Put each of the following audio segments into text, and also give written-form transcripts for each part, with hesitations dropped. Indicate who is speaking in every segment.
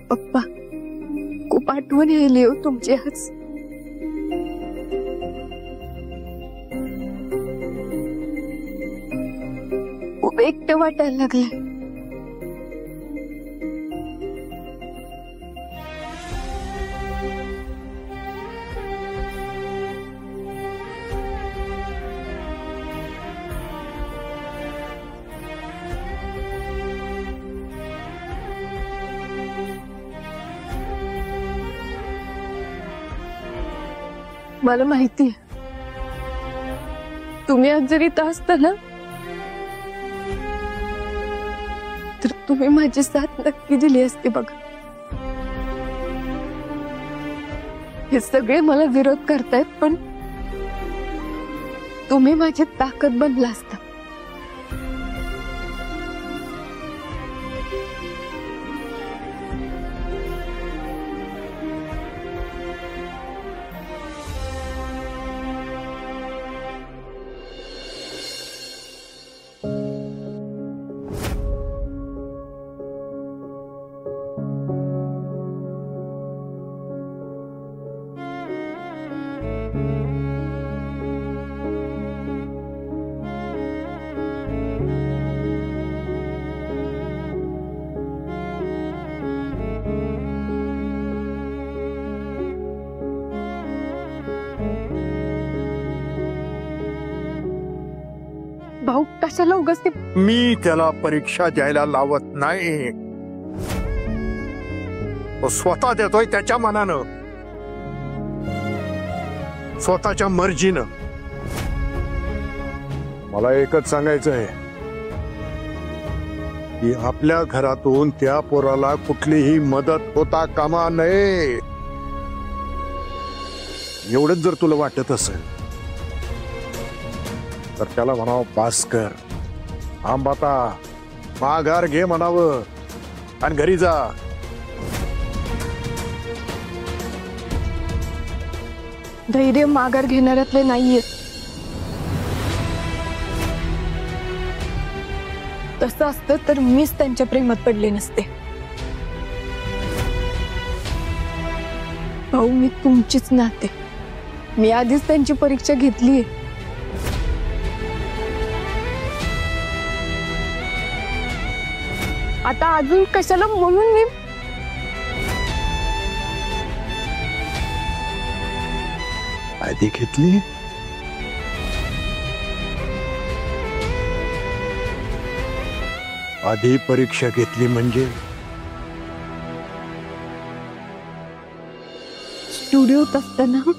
Speaker 1: पप्पा खूप आठवण यायली हो तुमची आज. खूप एकटं वाटायला लागलं. मला माहिती तुम्ही आज जरी इथं असता ना तर तुम्ही माझी साथ नक्की दिली असती बघा. हे सगळे मला विरोध करतायत पण तुम्ही माझी ताकद बनला असता. भाऊ कशाला उगाच ते.
Speaker 2: मी त्याला परीक्षा द्यायला लावत नाही. तो स्वतः देतोय त्याच्या मनानं, स्वतःच्या मर्जीनं. मला एकच सांगायचं आहे की आपल्या घरातून त्या पोराला कुठलीही मदत होता कामा नये. एवढंच जर तुला वाटत असेल तर त्याला म्हणावं पास कर, आता माघार घे म्हणावं आणि घरी जा.
Speaker 1: धैर्य माघार घेणाऱ्यातले नाहीये. तसं असतं तर मीच त्यांच्या प्रेमात पडले नसते. भाऊ मी तुमचीच नाते. मी आधीच त्यांची परीक्षा घेतलीये. आता अजून कशाला म्हणून मी.
Speaker 2: आधी घेतली आधी परीक्षा घेतली म्हणजे
Speaker 1: स्टुडिओत असताना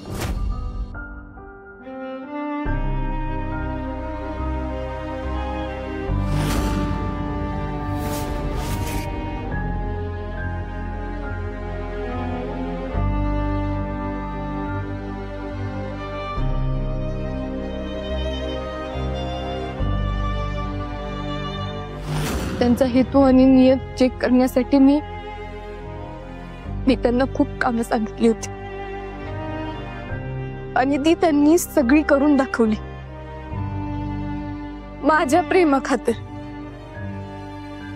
Speaker 1: त्यांचा हेतू आणि नियत चेक करण्यासाठी मी त्यांना खूप कामं सांगितली होती आणि ती त्यांनी सगळी करून दाखवली माझ्या प्रेमाखातर.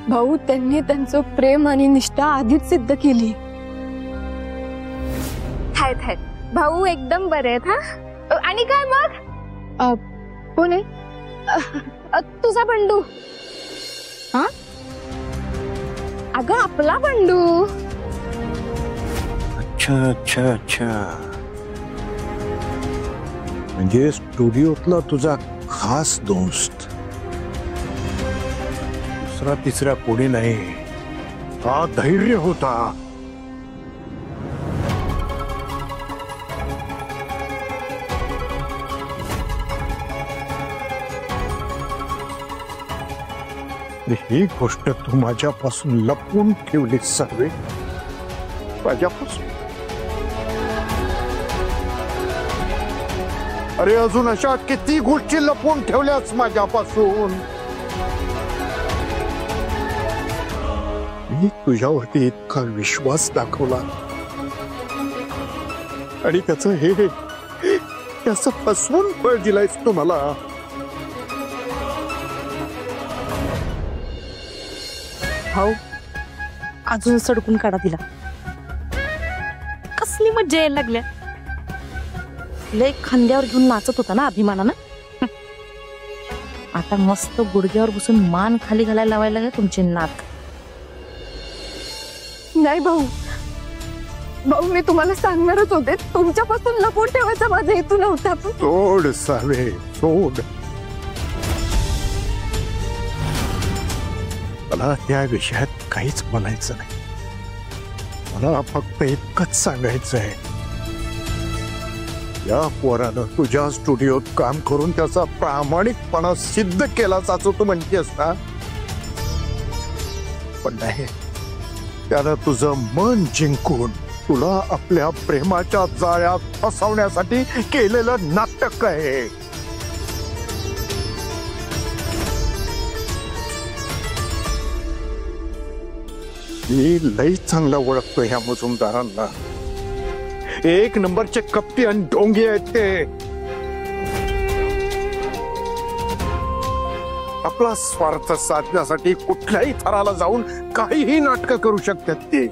Speaker 1: भाऊ त्यांनी त्यांचं प्रेम आणि निष्ठा आधीच सिद्ध केली.
Speaker 3: हाय हाय भाऊ एकदम बरे आहेत. हा आणि काय मग
Speaker 1: कोण आहे?
Speaker 3: तुझा बंडू. हा अगं आपला बंडू.
Speaker 2: अच्छा अच्छा अच्छा, म्हणजे स्टुडिओतला तुझा खास दोस्त. दुसरा तिसरा कोणी नाही. हा धैर्य होता. ही गोष्ट तू माझ्यापासून लपवून ठेवलीस सर्वे. माझ्यापासून. अरे अजून अशा किती गोष्टी लपवून ठेवल्यास माझ्यापासून. मी तुझ्यावरती इतका विश्वास दाखवला आणि त्याचं फसवून फळ दिलायस तू मला.
Speaker 4: भाऊ अजून सडकून काढा तिला. कसली मज्जा यायला लागल्या. लय खांद्यावर घेऊन नाचत होता ना अभिमानानं. आता मस्त गुडघ्यावर बसून मान खाली घालायला लावायला लागले तुमचे नाक.
Speaker 1: नाही भाऊ, भाऊ मी तुम्हाला सांगणारच होते, तुमच्यापासून लपवून ठेवायचा माझा हेतू नव्हता.
Speaker 2: सोड सावे, सोड. मला त्या विषयात काहीच बोलायचं नाही. मला फक्त इतकंच सांगायचं आहे, या पोरानं तुझ्या स्टुडिओत काम करून त्याचा प्रामाणिकपणा सिद्ध केलाच असं तू म्हणतेस ना, पण नाही, त्यानं तुझं मन जिंकून तुला आपल्या प्रेमाच्या जाळ्यात फसवण्यासाठी केलेलं नाटक आहे. मी लई चांगला ओळखतो ह्या मुजुमदारांना. एक नंबरचे कपटी आणि ढोंगी आहेत ते. आपला स्वार्थ साधण्यासाठी कुठल्याही थराला जाऊन काहीही नाटकं करू शकतात ते.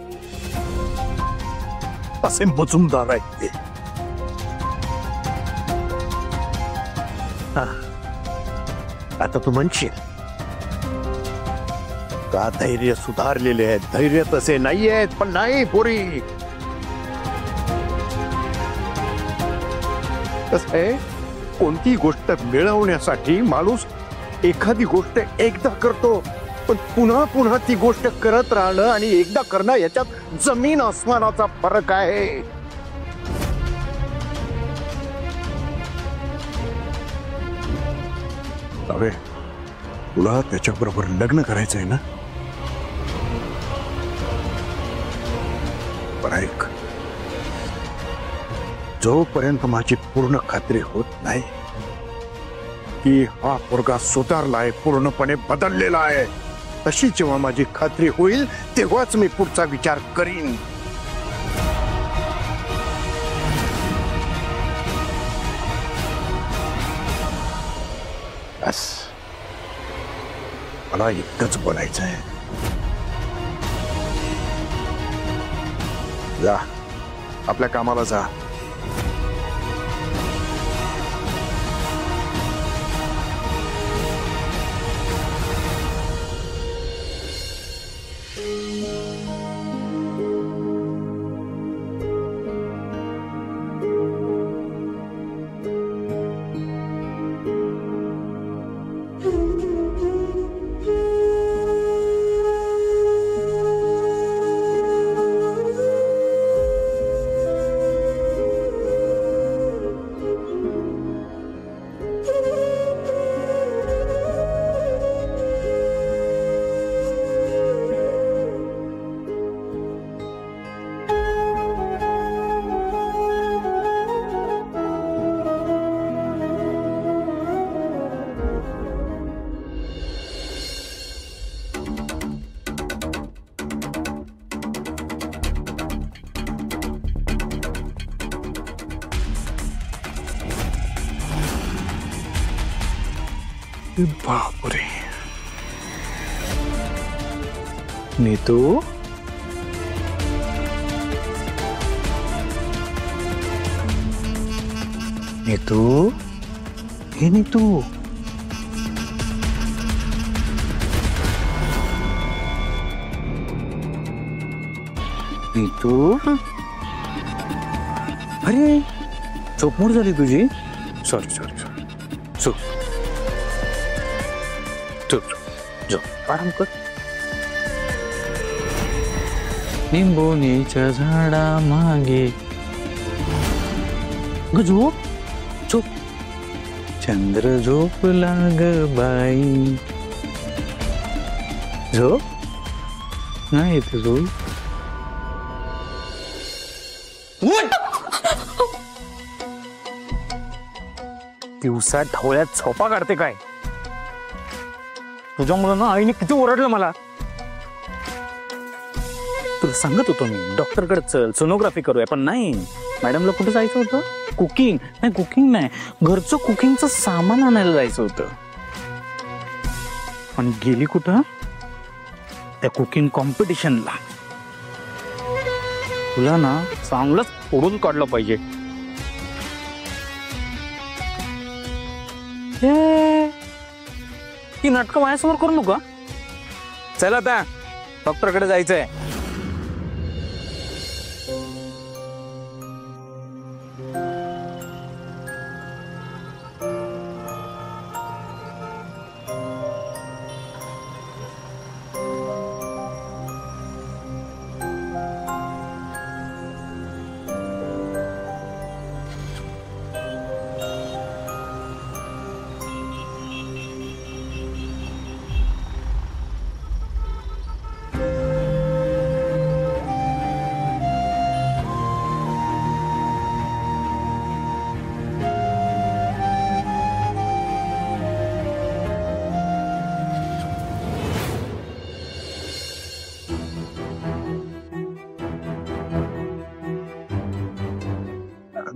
Speaker 2: असे मुजुमदार आहेत ते. आता तू म्हणशील का धैर्य सुधारलेले आहेत, धैर्य तसे नाही आहेत, पण नाही पोरी. कसं आहे, कोणती गोष्ट मिळवण्यासाठी माणूस एखादी गोष्ट एकदा करतो, पण पुन्हा पुन्हा ती गोष्ट करत राहणं आणि एकदा करणं याच्यात जमीन आसमानाचा फरक आहे. अरे तुला त्याच्याबरोबर लग्न करायचंय ना? पण ऐक, जोपर्यंत माझी पूर्ण खात्री होत नाही की हा पोरगा सुधारलाय, पूर्णपणे बदललेला आहे, तशी जेव्हा माझी खात्री होईल तेव्हाच मी पुढचा विचार करीन. बस मला इतकंच बोलायचं आहे. जा, आपल्या कामाला जा. बापरे, नीतू, नीतू, हे नीतू, नीतू, अरे झोपमोड झाली तुझी. सॉरी सॉरी सॉरी, चूक. आराम कर. निंबोनीच्या झाडा मागे झोप झोप. चंद्र झोपला ग बाई, झोप नाही येत झोप. दिवसा ढवळ्यात झोपा काढते काय? तुझ्या मुलांना आईने किती ओरडलं मला. तुला सांगत होतो मी डॉक्टरकडे चल, सोनोग्राफी करूया, पण नाही. मॅडमला कुठे जायचं होतं? कुकिंग नाही, घरचं कुकिंगचं सामान आणायला जायचं होतं. पण गेली कुठं? त्या कुकिंग कॉम्पिटिशनला.
Speaker 5: तुला ना चांगलंच फोडून काढलं पाहिजे. ही नाटकं माझ्यासमोर करू नका. चला आता डॉक्टरकडे जायचंय.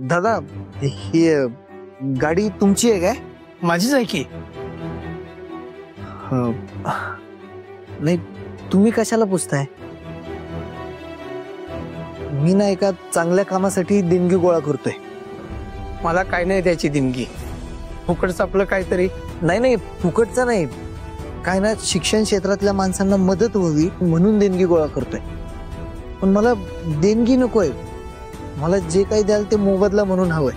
Speaker 6: दादा ही गाडी तुमची आहे काय?
Speaker 7: माझीच आहे की.
Speaker 6: नाही तुम्ही कशाला पुसताय? मी ना एका चांगल्या कामासाठी देणगी गोळा करतोय.
Speaker 7: मला काय नाही द्यायची देणगी. फुकटच आपलं काहीतरी.
Speaker 6: नाही नाही फुकटचं नाही, काय ना शिक्षण क्षेत्रातल्या माणसांना मदत व्हावी म्हणून देणगी गोळा करतोय. पण मला देणगी नकोय, मला जे काही द्याल ते मोबदला म्हणून हवंय.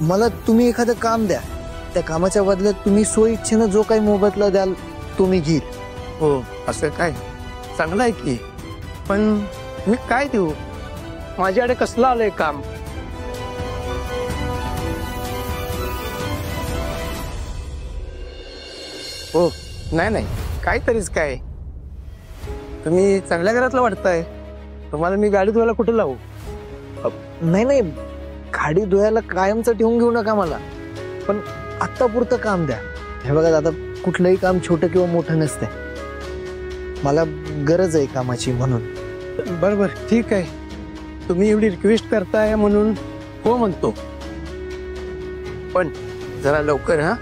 Speaker 6: मला तुम्ही एखादं काम द्या, त्या कामाच्या बदल्यात तुम्ही स्वइच्छेनं जो काही मोबदला द्याल तो मी घेईल.
Speaker 7: हो असं काय? चांगलं आहे की. पण मी काय देऊ? माझ्याकडे कसलं आलंय काम? हो नाही नाही काहीतरीच काय. तुम्ही चांगल्या घरातलं वाटताय. तुम्हाला मी गाडी धुवायला कुठे लावू?
Speaker 6: नाही नाही गाडी धुवायला कायमचं ठेवून घेऊ नका मला, पण आत्ता पुरतं काम द्या. हे बघा दादा, कुठलंही काम छोटं किंवा मोठं नसतंय. मला गरज आहे कामाची म्हणून.
Speaker 7: बरं बरं ठीक आहे. तुम्ही एवढी रिक्वेस्ट करताय म्हणून हो म्हणतो. पण जरा लवकर. हा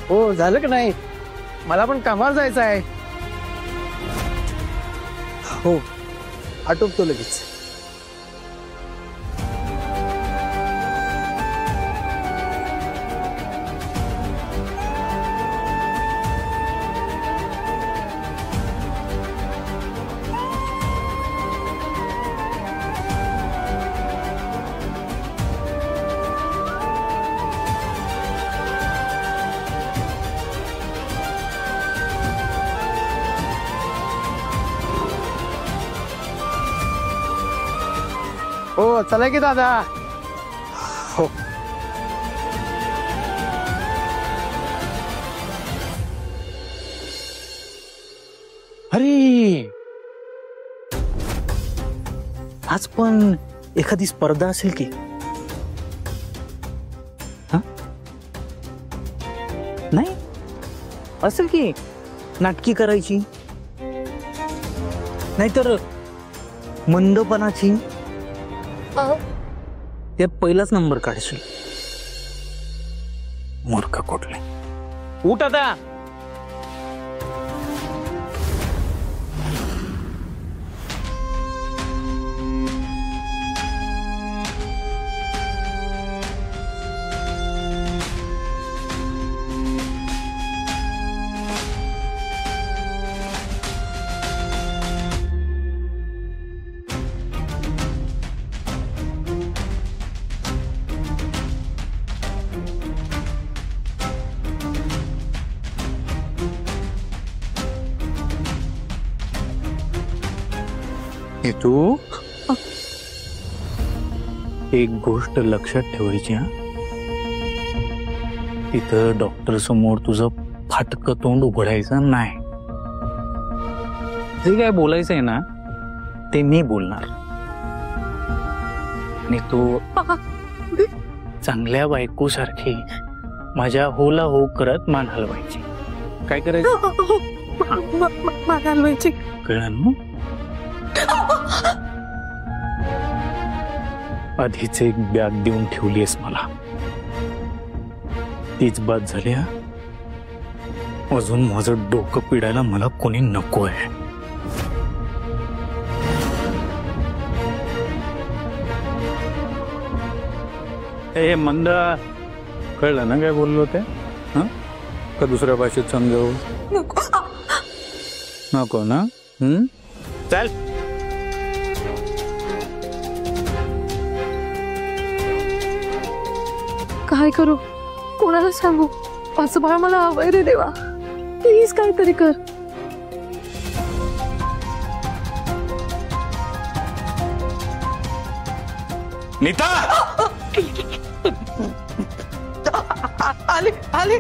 Speaker 7: हो झालं की नाही? मला पण कामावर जायचं आहे.
Speaker 6: हो आटोपतो लगेच.
Speaker 7: हो चला की दादा.
Speaker 2: हो.
Speaker 5: अरे आज पण एखादी स्पर्धा असेल की? हा? नाही असेल की नाटकी करायची, नाहीतर मंदपणाची, त्यात पहिलाच नंबर काढशील. मूर्ख कुठले. उठ आता. तू एक गोष्ट लक्षात ठेवायची. हा, तिथं डॉक्टर समोर तुझं फाटकं तोंड उघडायचं नाही. जे काय बोलायचंय ना ते मी बोलणार. आणि तू चांगल्या बायको सारखी माझ्या होला हो करत मान हलवायची. काय करायचं?
Speaker 1: मान हलवायची.
Speaker 5: कळलं ना? आधीच एक बॅग देऊन ठेवलीस मला, तीच बाद झाली. अजून माझं डोकं पिडायला मला कोणी नको आहे. हे मंदा, कळलं ना काय बोललो ते? हा का दुसऱ्या भाषेत समजावू? नको ना? चल.
Speaker 1: काय करू, कोणाला सांगू? असं बाळ मला हवंय रे देवा, प्लीज काहीतरी कर.
Speaker 5: नीता,
Speaker 4: आले आले.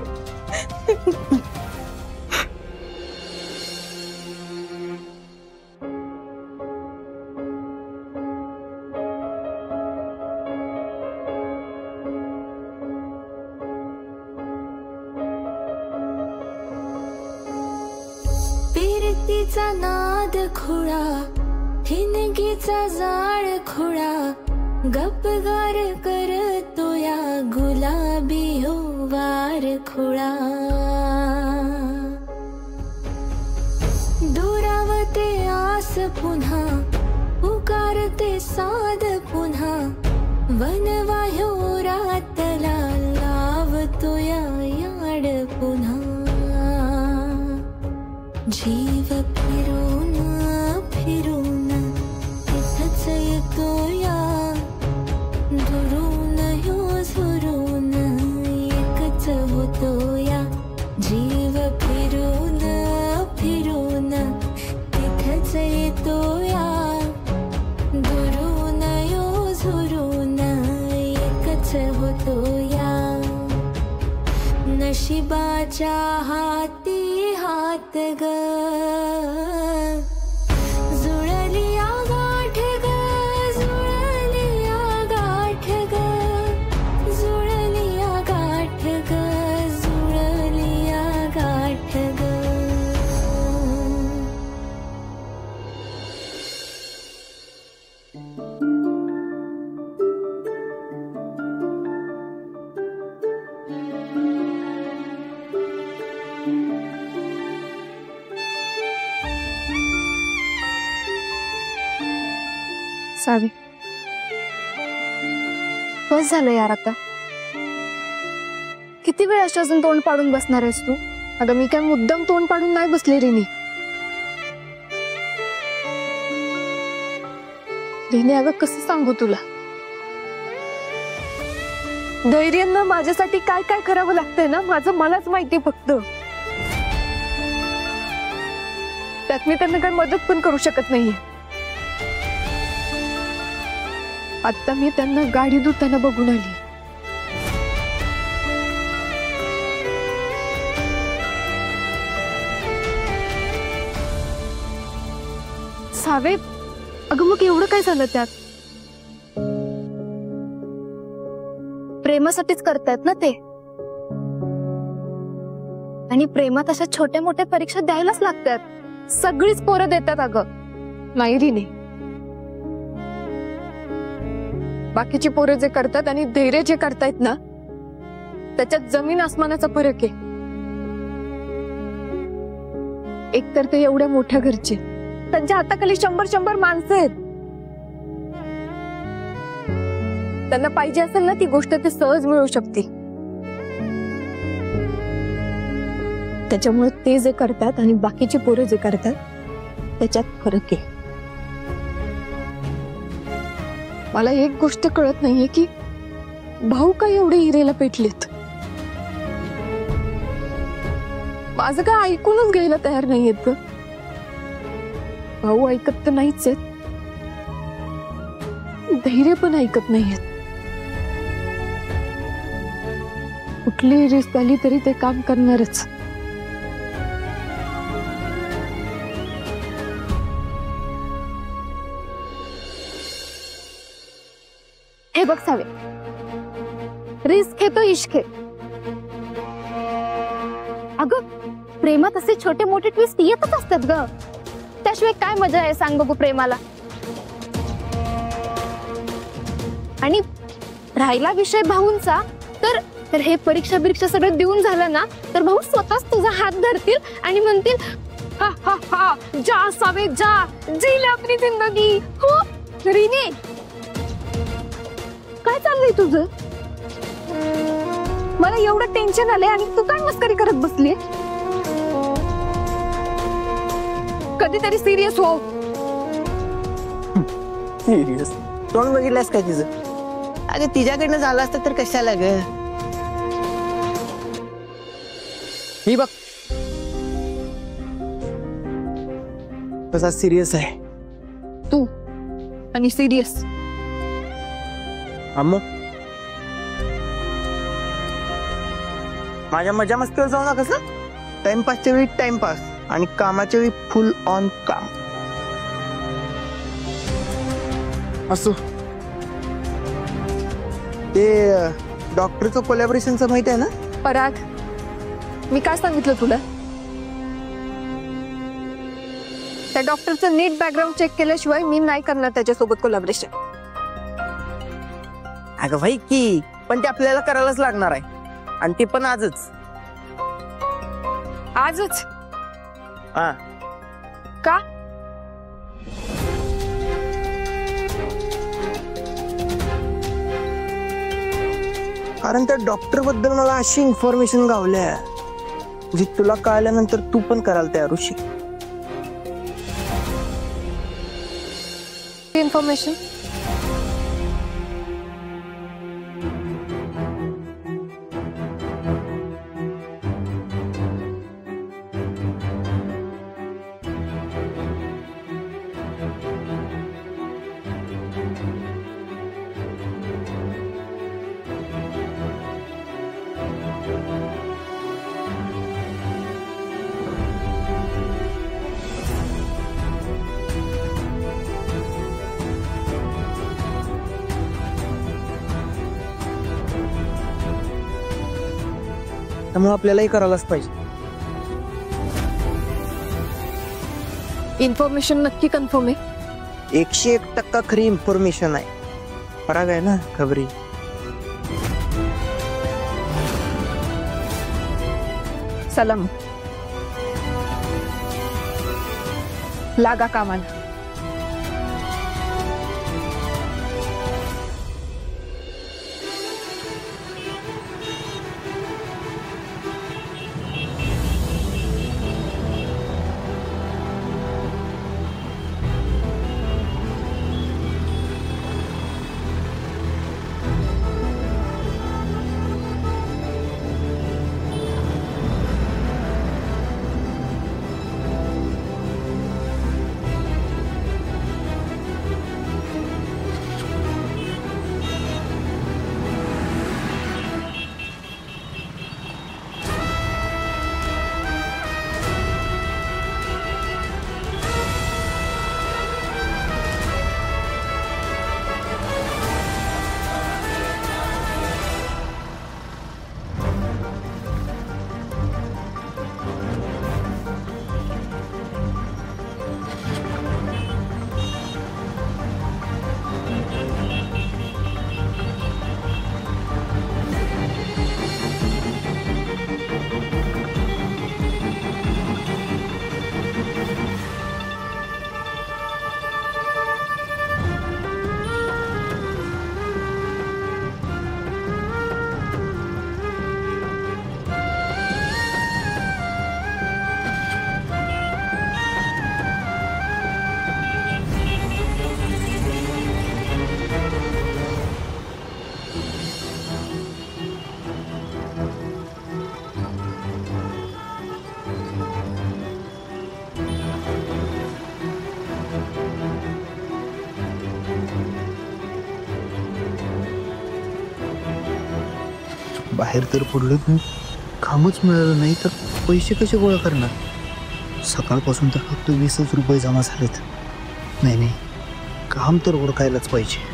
Speaker 8: पिरतीचा नाद खुळा, ठिणगीचा जाळ खुळा, गपगार करतो या गुलाबी हो वार खुळा. दुरावते आस पुन्हा, पुकारते साद पुन्हा, वनवाह्यो रातला लावतो या याड पुन्हा. जीव फिरून फिरून तिथंच येतो या, दुरून ह्यो झुरून एकच होतो या. जीव फिरून फिरून तिथंच येतो या, दुरून ह्यो झुरून एकच होतो या. नशिबाच्या हाती हात ग, जुळलिया गाठ ग, जुळलिया गाठ ग, जुळलिया गाठ ग, जुळलिया गाठ ग.
Speaker 1: सावी, बस झालं यार आता. किती वेळ अजून तोंड पाडून बसणार आहेस तू? अगं मी काय मुद्दाम तोंड पाडून नाही बसले रिनी. रिनी अगं कसं सांगू तुला, धैर्यानं माझ्यासाठी काय काय करावं लागतंय ना, माझं मलाच माहिती फक्त. त्यात मी त्यांना काही मदत पण करू शकत नाहीये. आता मी त्यांना गाडी धुताना बघून आली. सावे, अगं मग एवढं काय झालं त्यात?
Speaker 3: प्रेमासाठीच करतायत ना ते. आणि प्रेमात अशा छोट्या मोठ्या परीक्षा द्यायलाच लागतात. सगळीच पोरं देतात अगं.
Speaker 1: नाही रिने, बाकीची पोरं जे करतात आणि धैर्य जे करतायत ना, त्याच्यात जमीन आसमानाचा फरक आहे. एकतर ते एवढ्या मोठ्या घरचे, त्यांच्या हाताखाली 100 माणसं आहेत. त्यांना पाहिजे असेल ना ती गोष्ट ते सहज मिळू शकते. त्याच्यामुळे ते जे करतात आणि बाकीची पोरं जे करतात त्याच्यात फरक आहे. मला एक गोष्ट कळत नाहीये की भाऊ काय एवढे हिरेला पेटलेत. माझं काय ऐकूनच घ्यायला तयार नाहीयेत ग. भाऊ ऐकत तर नाहीच आहेत, धैर्य पण ऐकत नाहीयेत. कुठलीही रिस्क आली तरी ते काम करणारच.
Speaker 3: हे बघ सावे, रिस्क है तो इश्क है. अगं प्रेमात असे छोटे मोठे ट्विस्ट येतच असतात ग. त्याशिवाय काय मजा आहे सांग बघू प्रेमाला. आणि राहिला विषय भाऊंचा, तर हे परीक्षा सगळं देऊन झालं ना, तर भाऊ स्वतःच तुझा हात धरतील आणि म्हणतील, हा हा हा, जा सावे जा, जी ले अपनी जिंदगी. हो रिने, काय चाललंय तुझं? मला एवढं टेन्शन आलंय आणि तू काय मस्करी करत बसली? कधीतरी सिरियस हो.
Speaker 6: सिरियस तोंड बघितलंस काय तिचं? अगं तिच्याकडनं झालं असतं तर कशाला ग? ही बघ कसा सिरियस आहे
Speaker 1: तू आणि सिरियस.
Speaker 6: अम्मो माझ्या मजा मस्तीवर जाऊ नका कसं. टाइमपासच्या वेळी टाइमपास आणि कामाच्या वेळी फुल ऑन काम. असो ते डॉक्टरचं कोलॅबोरेशनचं माहिती आहे ना?
Speaker 1: पराग, मी काय सांगितलं तुला? त्या डॉक्टरचं नीट बॅकग्राऊंड चेक केल्याशिवाय मी नाही करणार त्याच्यासोबत कोलॅबोरेशन.
Speaker 6: अगं भाई की, पण ते आपल्याला करायलाच लागणार आहे आणि ते पण आजच.
Speaker 1: आजच?
Speaker 6: हा.
Speaker 1: का?
Speaker 6: कारण त्या डॉक्टर बद्दल मला अशी इन्फॉर्मेशन गावल्या जी तुला कळल्यानंतर तू पण करायला तयार होशील.
Speaker 1: इन्फॉर्मेशन
Speaker 6: त्यामुळे आपल्यालाही करायलाच पाहिजे.
Speaker 1: इन्फॉर्मेशन नक्की कन्फर्म आहे?
Speaker 6: 101% खरी इन्फॉर्मेशन आहे. पराग आहे ना खबरी.
Speaker 1: सलाम, लागा कामाला.
Speaker 6: बाहेर तर पडलो पण कामच मिळालं नाही तर पैसे कसे गोळा करणार. सकाळपासून तर फक्त 20च रुपये जमा झालेत. नाही काम तर ओळखायलाच पाहिजे.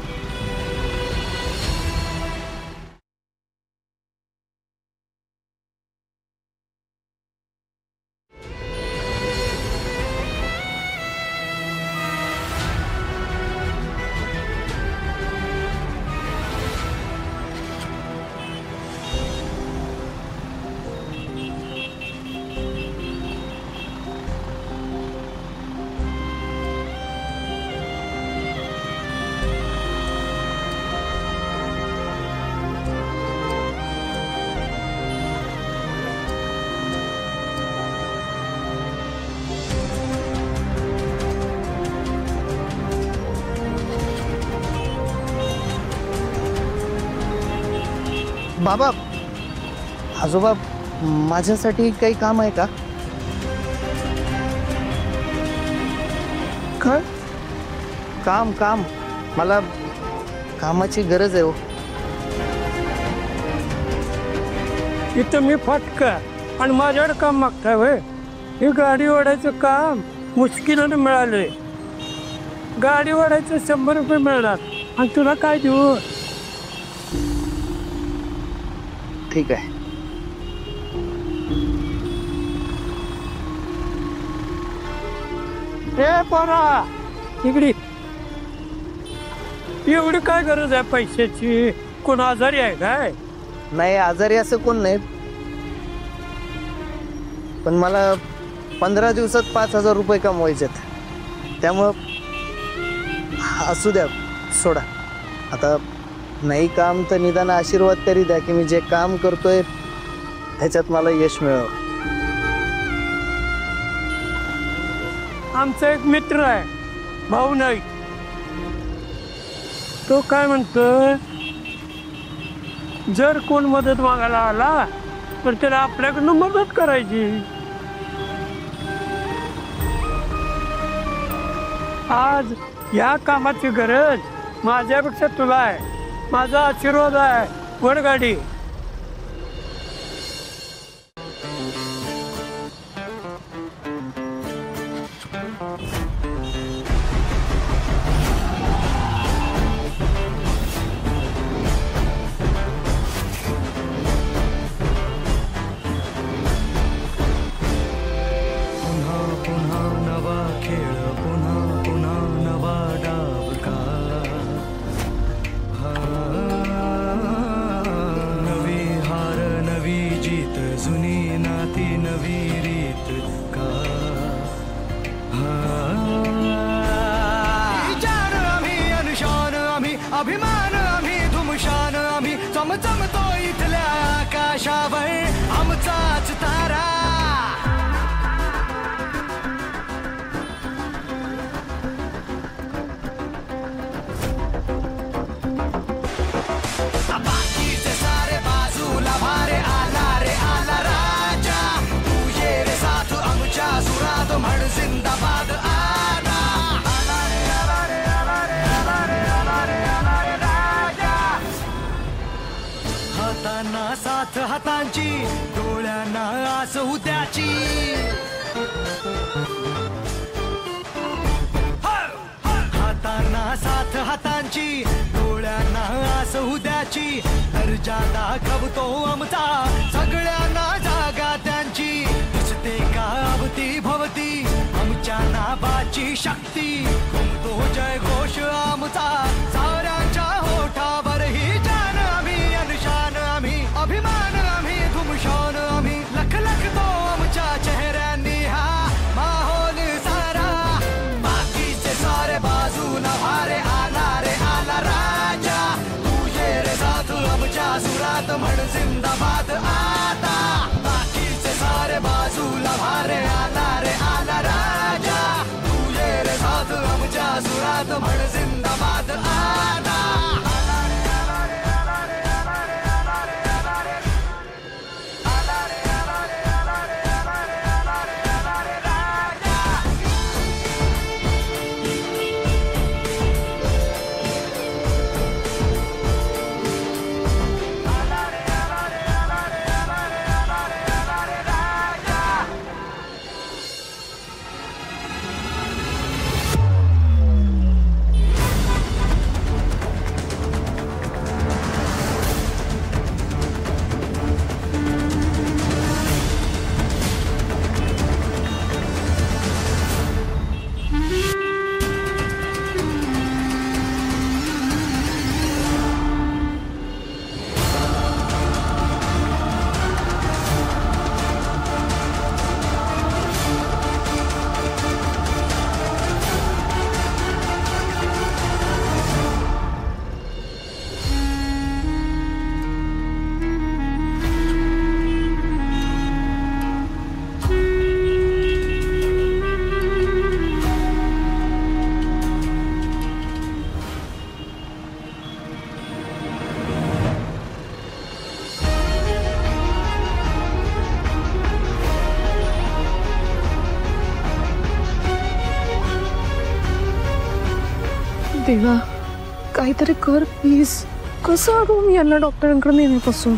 Speaker 6: बाबा, आजोबा, माझ्यासाठी काही काम आहे का?
Speaker 7: काय?
Speaker 6: काम मला कामाची गरज आहे हो.
Speaker 7: इथं मी फटका आणि माझ्याकडे काम मागताय वय. ही गाडी ओढायचं काम मुश्किलानं मिळालंय. गाडी ओढायचं 100 रुपये मिळणार आणि तुला काय देऊ?
Speaker 6: ठीक आहे.
Speaker 7: ए पोरा, इकडे. एवढी काय गरज आहे पैशाची? कोण आजारी आहे काय?
Speaker 6: नाही, आजारी असं कोण नाही, पण मला 15 दिवसात 5,000 रुपये कमवायचेत. त्यामुळं असू द्या, सोडा. आता नाही काम तर निदान आशीर्वाद तरी द्या की मी जे काम करतोय ह्याच्यात मला यश मिळावं.
Speaker 7: आमचा एक मित्र आहे, भाऊ नाही. तो काय म्हणतोय, जर कोण मदत मागायला आला तर त्याला आपल्याकडनं मदत करायची. आज या कामाची गरज माझ्यापेक्षा तुला आहे. माझा आशीर्वाद आहे. वड गाडी.
Speaker 9: अभिमान आम्ही धुमशान आम्ही चमचमतो इथल्या आकाशावर आमचाच तारा. बाकीचे सारे बाजूला भारे आला रे आला राजा. तू ये रे साथ आमच्या सुरात म्हण जिंदाबाद आला. हातांना साथ हातांची, डोळ्यांना आस उद्याची. हातांना साथ हातांची, डोळ्यांना आस उद्याची. दर्जा दाखवतो आमचा सगळ्यांना जागा त्यांची. दिसते का अवती भवती आमच्या नावाची शक्ती. घुमतो जय घोष आमचा साऱ्यांच्या होठावर. ही जान आम्ही अनुशान आम्ही अभिमान आम्ही धुमशान आम्ही. लख लख तो आमच्या चेहऱ्यांनी हा माहोल सारा. बाकीचे सारे बाजूला भारे आला रे आला राजा. तू ये रे साथ आमच्या सुरात म्हण जिंदाबाद आता. बाकीचे सारे बाजूला भारे आला रे आला राजा. तू ये रे साथ आमच्या सुरात म्हण जिंदाबाद आता.
Speaker 1: देवा काहीतरी कर प्लीज. कसं आणू मी यांना डॉक्टरांकडे नेहमीपासून.